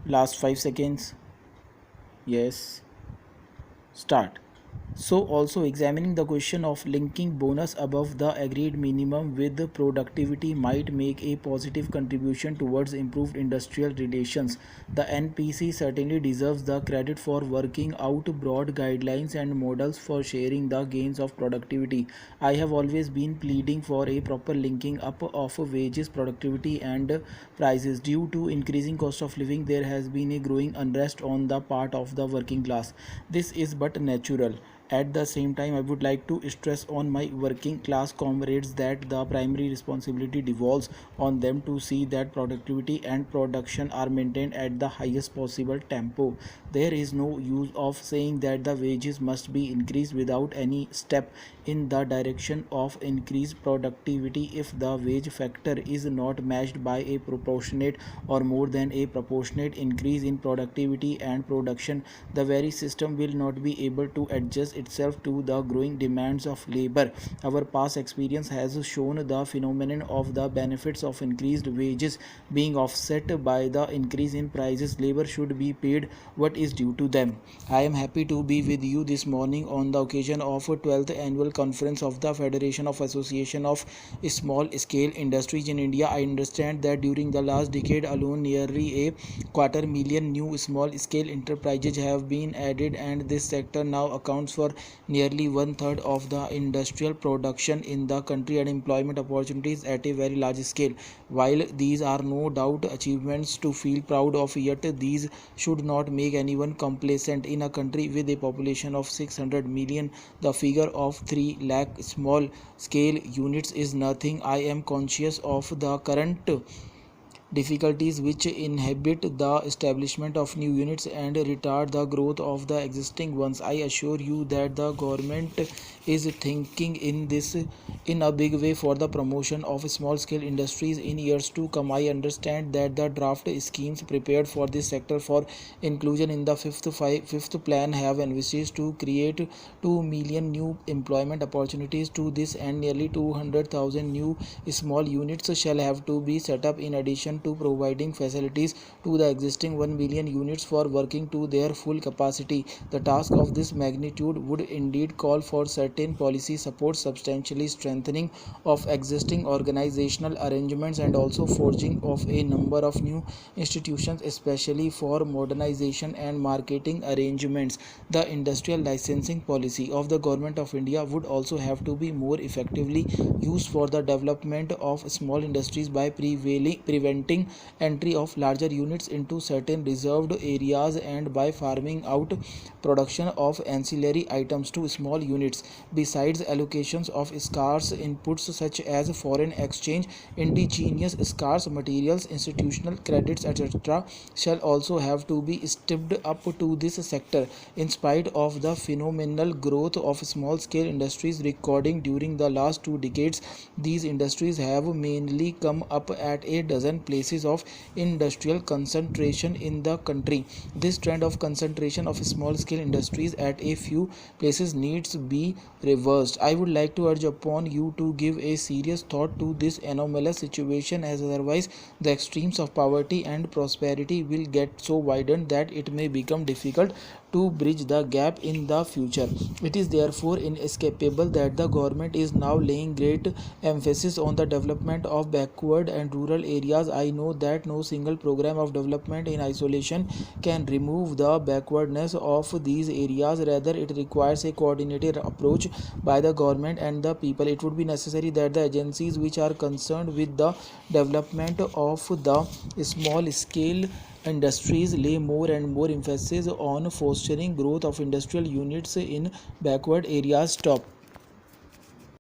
Last 5 seconds. Yes. Start. So also examining the question of linking bonus above the agreed minimum with the productivity might make a positive contribution towards improved industrial relations. The NPC certainly deserves the credit for working out broad guidelines and models for sharing the gains of productivity. I have always been pleading for a proper linking up of wages, productivity and prices. Due to increasing cost of living, there has been a growing unrest on the part of the working class. This is but natural. At the same time, I would like to stress on my working class comrades that the primary responsibility devolves on them to see that productivity and production are maintained at the highest possible tempo. There is no use of saying that the wages must be increased without any step in the direction of increased productivity if the wage factor is not matched by a proportionate or more than a proportionate increase in productivity and production. The very system will not be able to adjust itself to the growing demands of labor. Our past experience has shown the phenomenon of the benefits of increased wages being offset by the increase in prices. Labor should be paid what is due to them. I am happy to be with you this morning on the occasion of 12th annual conference of the Federation of Association of Small Scale Industries in India. I understand that during the last decade alone nearly a quarter million new small scale enterprises have been added, and this sector now accounts for nearly one third of the industrial production in the country and employment opportunities at a very large scale. While these are no doubt achievements to feel proud of, yet these should not make anyone complacent. In a country with a population of 600 million, the figure of 3 lakh small scale units is nothing. I am conscious of the current difficulties which inhibit the establishment of new units and retard the growth of the existing ones. I assure you that the government is thinking in a big way for the promotion of small scale industries in years to come. I understand that the draft schemes prepared for this sector for inclusion in the fifth plan have envisaged to create 2 million new employment opportunities. To this end, nearly 200,000 new small units shall have to be set up in addition to providing facilities to the existing 1 million units for working to their full capacity. The task of this magnitude would indeed call for certain policy support, substantially strengthening of existing organizational arrangements, and also forging of a number of new institutions, especially for modernization and marketing arrangements. The industrial licensing policy of the Government of India would also have to be more effectively used for the development of small industries by preventing entry of larger units into certain reserved areas and by farming out production of ancillary items to small units. Besides, allocations of scarce inputs such as foreign exchange, indigenous scarce materials, institutional credits, etc., shall also have to be stepped up to this sector. In spite of the phenomenal growth of small scale industries recording during the last 2 decades, these industries have mainly come up at a dozen places of industrial concentration in the country. This trend of concentration of small scale industries at a few places needs to be reversed. I would like to urge upon you to give a serious thought to this anomalous situation, as otherwise the extremes of poverty and prosperity will get so widened that it may become difficult to bridge the gap in the future. It is therefore inescapable that the government is now laying great emphasis on the development of backward and rural areas. I know that no single program of development in isolation can remove the backwardness of these areas. Rather, it requires a coordinated approach by the government and the people. It would be necessary that the agencies which are concerned with the development of the small scale industries lay more and more emphasis on fostering growth of industrial units in backward areas. Stop.